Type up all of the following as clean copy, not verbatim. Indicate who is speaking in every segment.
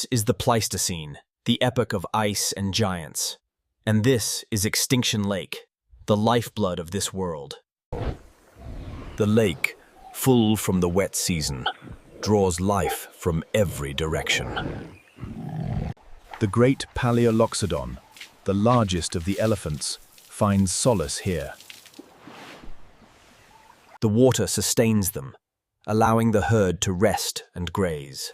Speaker 1: This is the Pleistocene, the epoch of ice and giants. And this is Extinction Lake, the lifeblood of this world. The lake, full from the wet season, draws life from every direction. The great Paleoloxodon, the largest of the elephants, finds solace here. The water sustains them, allowing the herd to rest and graze.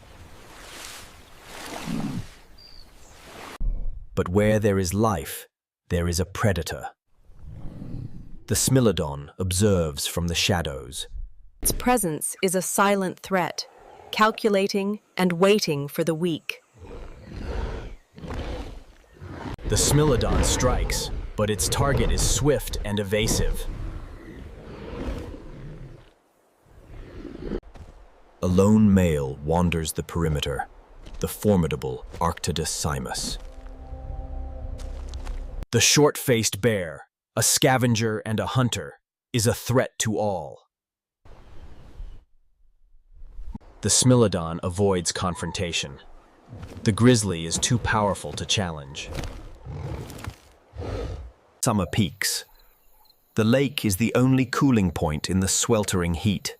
Speaker 1: But where there is life, there is a predator. The Smilodon observes from the shadows.
Speaker 2: Its presence is a silent threat, calculating and waiting for the weak.
Speaker 1: The Smilodon strikes, but its target is swift and evasive. A lone male wanders the perimeter, the formidable Arctodus simus. The short-faced bear, a scavenger and a hunter, is a threat to all. The Smilodon avoids confrontation. The grizzly is too powerful to challenge. Summer peaks. The lake is the only cooling point in the sweltering heat.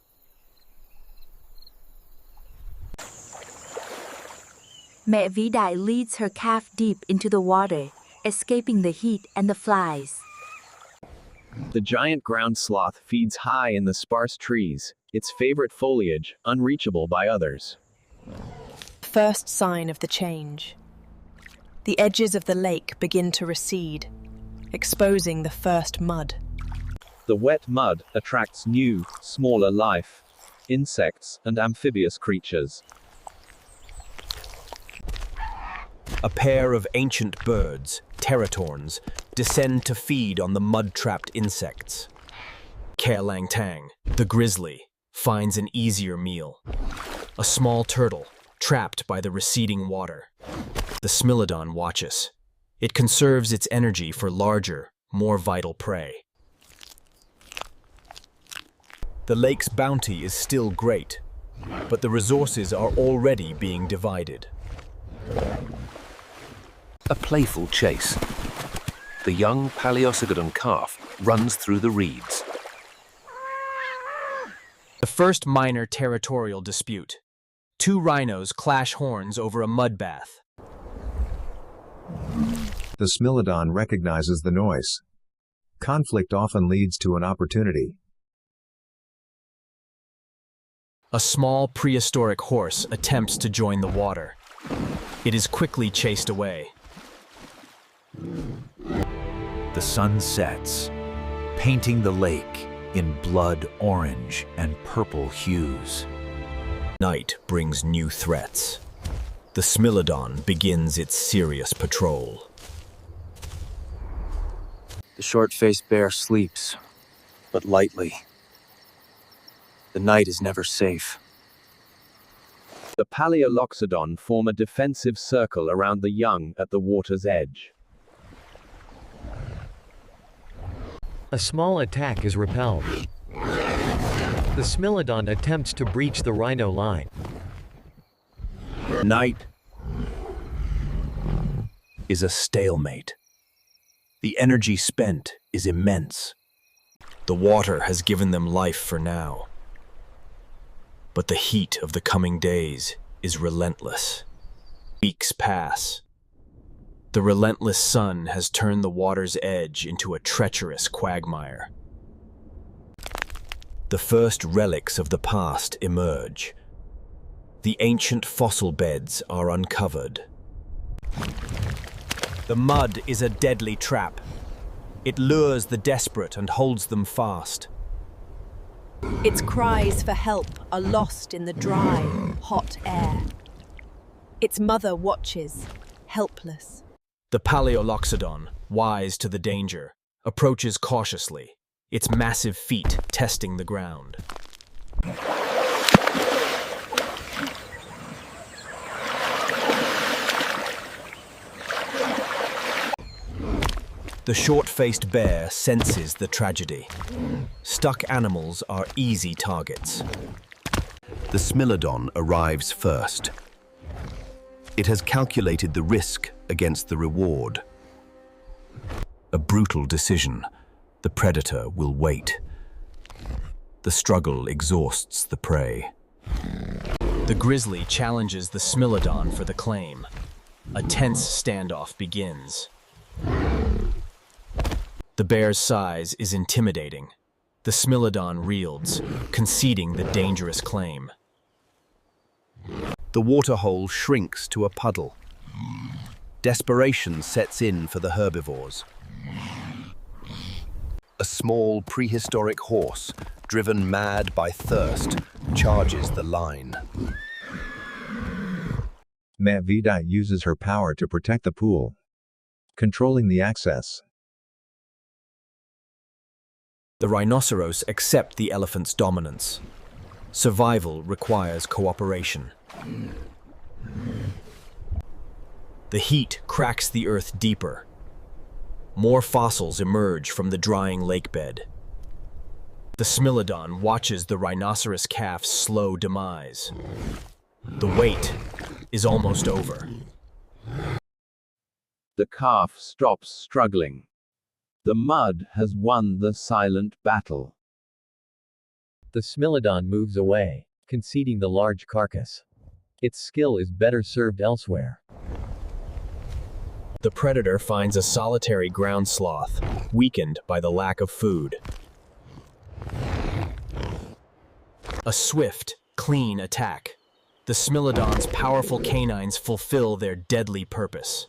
Speaker 3: Mẹ vĩ đại leads her calf deep into the water, escaping the heat and the flies.
Speaker 4: The giant ground sloth feeds high in the sparse trees, its favorite foliage, unreachable by others.
Speaker 2: First sign of the change. The edges of the lake begin to recede, exposing the first mud.
Speaker 4: The wet mud attracts new, smaller life, insects and amphibious creatures.
Speaker 1: A pair of ancient birds, teratorns, descend to feed on the mud-trapped insects. Lang Tang, the grizzly, finds an easier meal. A small turtle, trapped by the receding water. The Smilodon watches. It conserves its energy for larger, more vital prey. The lake's bounty is still great, but the resources are already being divided.
Speaker 5: A playful chase. The young Paleocygodon calf runs through the reeds.
Speaker 1: The first minor territorial dispute. Two rhinos clash horns over a mud bath.
Speaker 6: The Smilodon recognizes the noise. Conflict often leads to an opportunity.
Speaker 1: A small prehistoric horse attempts to join the water. It is quickly chased away.
Speaker 7: The sun sets, painting the lake in blood orange and purple hues.
Speaker 1: Night brings new threats. The Smilodon begins its serious patrol.
Speaker 8: The short-faced bear sleeps, but lightly. The night is never safe.
Speaker 4: The Paleoloxodon form a defensive circle around the young at the water's edge.
Speaker 9: A small attack is repelled. The Smilodon attempts to breach the rhino line.
Speaker 1: Night is a stalemate. The energy spent is immense. The water has given them life for now. But the heat of the coming days is relentless. Weeks pass. The relentless sun has turned the water's edge into a treacherous quagmire. The first relics of the past emerge. The ancient fossil beds are uncovered. The mud is a deadly trap. It lures the desperate and holds them fast.
Speaker 2: Its cries for help are lost in the dry, hot air. Its mother watches, helpless.
Speaker 1: The Paleoloxodon, wise to the danger, approaches cautiously, its massive feet testing the ground. The short-faced bear senses the tragedy. Stuck animals are easy targets.
Speaker 5: The Smilodon arrives first. It has calculated the risk against the reward. A brutal decision. The predator will wait. The struggle exhausts the prey.
Speaker 1: The grizzly challenges the Smilodon for the claim. A tense standoff begins. The bear's size is intimidating. The Smilodon yields, conceding the dangerous claim.
Speaker 5: The waterhole shrinks to a puddle. Desperation sets in for the herbivores. A small prehistoric horse, driven mad by thirst, charges the line.
Speaker 6: Megafauna uses her power to protect the pool, controlling the access.
Speaker 1: The rhinoceros accept the elephant's dominance. Survival requires cooperation. The heat cracks the earth deeper. More fossils emerge from the drying lake bed. The Smilodon watches the rhinoceros calf's slow demise. The wait is almost over.
Speaker 4: The calf stops struggling. The mud has won the silent battle.
Speaker 9: The Smilodon moves away, conceding the large carcass. Its skill is better served elsewhere.
Speaker 1: The predator finds a solitary ground sloth, weakened by the lack of food. A swift, clean attack. The Smilodon's powerful canines fulfill their deadly purpose.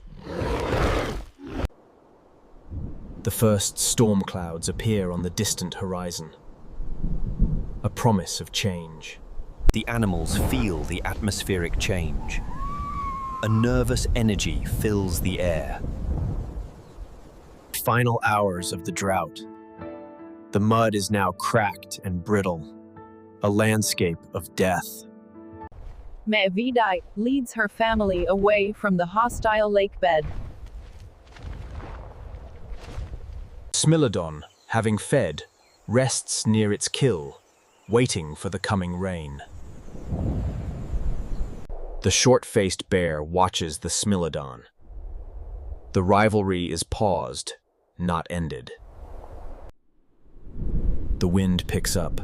Speaker 1: The first storm clouds appear on the distant horizon. A promise of change.
Speaker 5: The animals feel the atmospheric change. A nervous energy fills the air.
Speaker 8: Final hours of the drought. The mud is now cracked and brittle. A landscape of death.
Speaker 2: Megafauna leads her family away from the hostile lake bed.
Speaker 1: Smilodon, having fed, rests near its kill, waiting for the coming rain. The short-faced bear watches the Smilodon. The rivalry is paused, not ended. The wind picks up.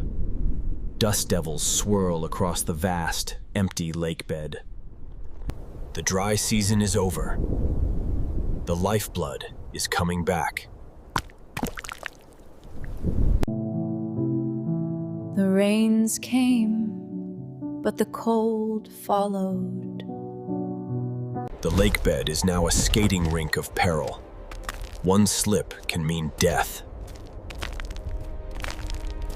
Speaker 1: Dust devils swirl across the vast, empty lake bed. The dry season is over. The lifeblood is coming back.
Speaker 2: The rains came, but the cold followed.
Speaker 1: The lake bed is now a skating rink of peril. One slip can mean death.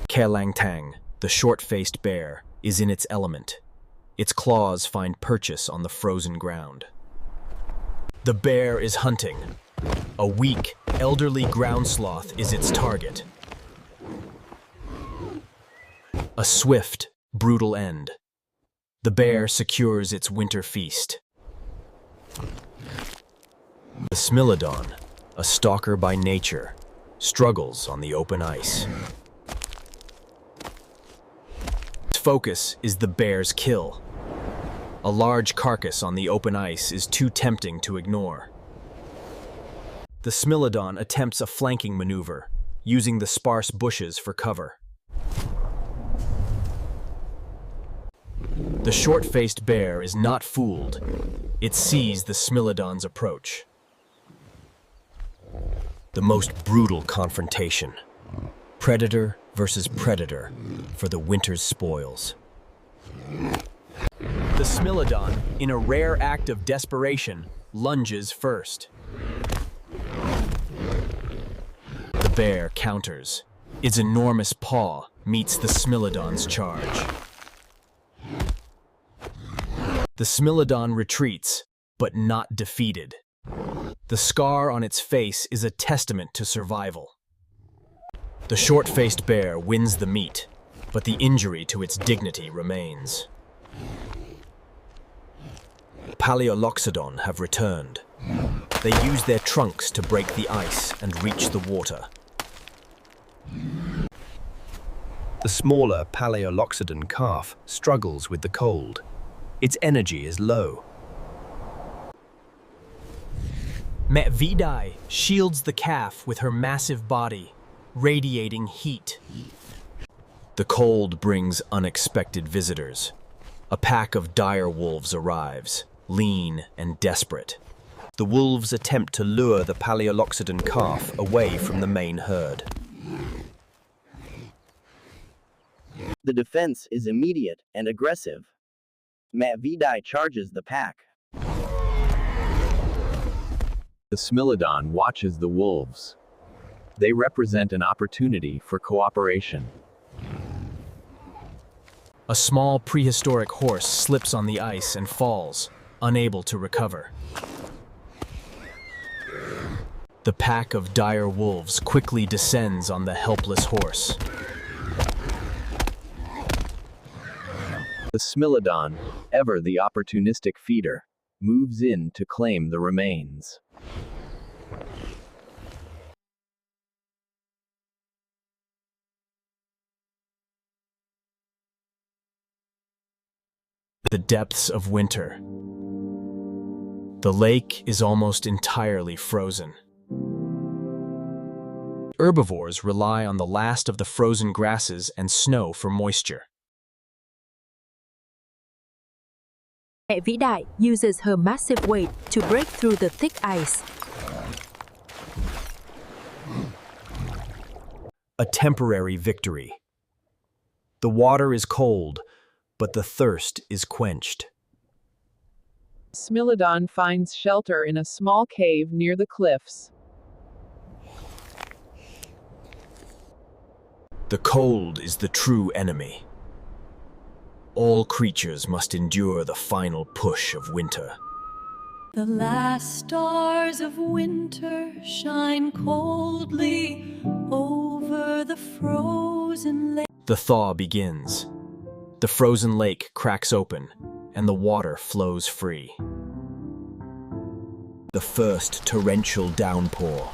Speaker 1: Kelangtang, the short-faced bear, is in its element. Its claws find purchase on the frozen ground. The bear is hunting. A weak, elderly ground sloth is its target. A swift, brutal end. The bear secures its winter feast. The Smilodon, a stalker by nature, struggles on the open ice. Its focus is the bear's kill. A large carcass on the open ice is too tempting to ignore. The Smilodon attempts a flanking maneuver, using the sparse bushes for cover. The short-faced bear is not fooled. It sees the Smilodon's approach. The most brutal confrontation. Predator versus predator for the winter's spoils. The Smilodon, in a rare act of desperation, lunges first. The bear counters. Its enormous paw meets the Smilodon's charge. The Smilodon retreats, but not defeated. The scar on its face is a testament to survival. The short-faced bear wins the meet, but the injury to its dignity remains. Paleoloxodon have returned. They use their trunks to break the ice and reach the water.
Speaker 5: The smaller Paleoloxodon calf struggles with the cold. Its energy is low.
Speaker 1: Mẹ Vĩ Đại shields the calf with her massive body, radiating heat. The cold brings unexpected visitors. A pack of dire wolves arrives, lean and desperate. The wolves attempt to lure the Paleoloxodon calf away from the main herd.
Speaker 10: The defense is immediate and aggressive. Mẹ Vĩ Đại charges the pack.
Speaker 4: The Smilodon watches the wolves. They represent an opportunity for cooperation.
Speaker 1: A small prehistoric horse slips on the ice and falls, unable to recover. The pack of dire wolves quickly descends on the helpless horse.
Speaker 4: The Smilodon, ever the opportunistic feeder, moves in to claim the remains.
Speaker 1: The depths of winter. The lake is almost entirely frozen. Herbivores rely on the last of the frozen grasses and snow for moisture.
Speaker 3: Mẹ Vĩ Đại uses her massive weight to break through the thick ice.
Speaker 1: A temporary victory. The water is cold, but the thirst is quenched.
Speaker 11: Smilodon finds shelter in a small cave near the cliffs.
Speaker 1: The cold is the true enemy. All creatures must endure the final push of winter.
Speaker 2: The last stars of winter shine coldly over the frozen lake.
Speaker 1: The thaw begins. The frozen lake cracks open, and the water flows free. The first torrential downpour.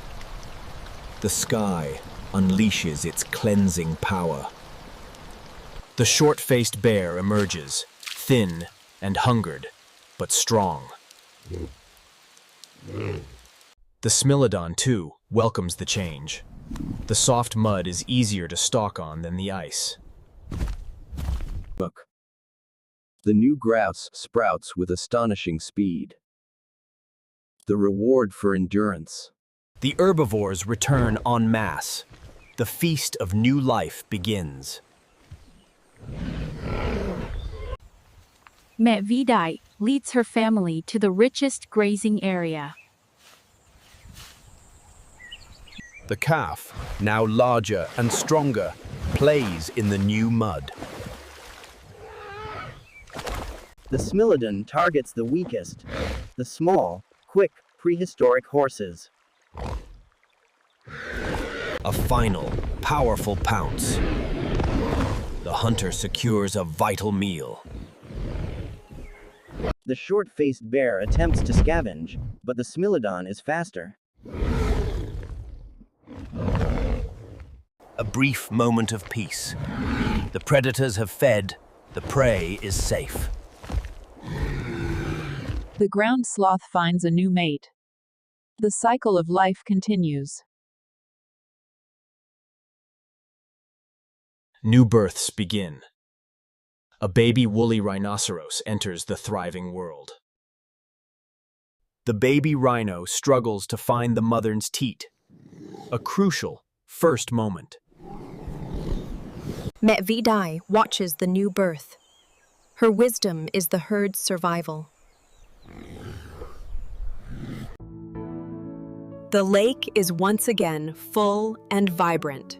Speaker 1: The sky unleashes its cleansing power. The short-faced bear emerges, thin and hungered, but strong. The Smilodon, too, welcomes the change. The soft mud is easier to stalk on than the ice.
Speaker 4: Look. The new grouse sprouts with astonishing speed. The reward for endurance.
Speaker 1: The herbivores return en masse. The feast of new life begins.
Speaker 3: Mẹ Vĩ Đại leads her family to the richest grazing area.
Speaker 5: The calf, now larger and stronger, plays in the new mud.
Speaker 10: The Smilodon targets the weakest, the small, quick, prehistoric horses.
Speaker 1: A final, powerful pounce. The hunter secures a vital meal.
Speaker 10: The short-faced bear attempts to scavenge, but the Smilodon is faster.
Speaker 1: A brief moment of peace. The predators have fed, the prey is safe.
Speaker 11: The ground sloth finds a new mate. The cycle of life continues.
Speaker 1: New births begin. A baby woolly rhinoceros enters the thriving world. The baby rhino struggles to find the mother's teat. A crucial first moment.
Speaker 2: Mẹ Vĩ Đại watches the new birth. Her wisdom is the herd's survival. The lake is once again full and vibrant.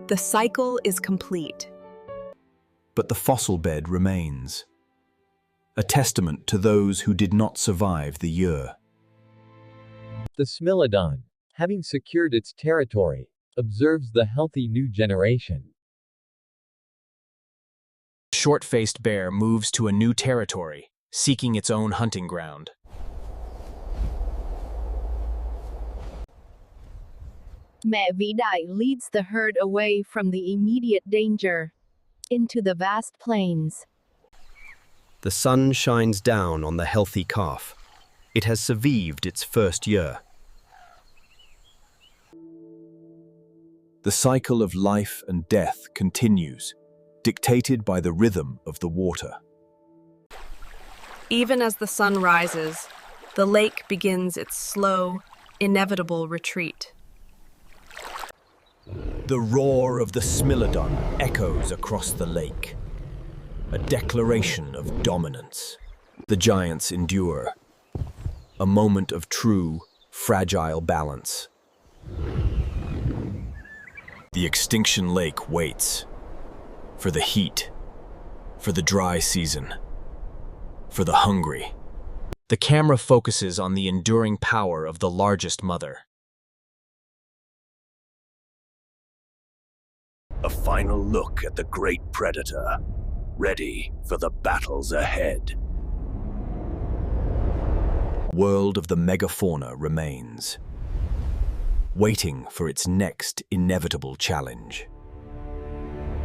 Speaker 2: The cycle is complete.
Speaker 5: But the fossil bed remains, a testament to those who did not survive the year.
Speaker 9: The Smilodon, having secured its territory, observes the healthy new generation.
Speaker 1: The short-faced bear moves to a new territory, seeking its own hunting ground.
Speaker 3: Mẹ Vĩ Đại leads the herd away from the immediate danger into the vast plains.
Speaker 1: The sun shines down on the healthy calf. It has survived its first year. The cycle of life and death continues, dictated by the rhythm of the water.
Speaker 2: Even as the sun rises, the lake begins its slow, inevitable retreat.
Speaker 1: The roar of the Smilodon echoes across the lake, a declaration of dominance. The giants endure, a moment of true, fragile balance. The extinction lake waits for the heat, for the dry season, for the hungry. The camera focuses on the enduring power of the largest mother.
Speaker 5: A final look at the great predator, ready for the battles ahead.
Speaker 1: World of the Megafauna remains, waiting for its next inevitable challenge.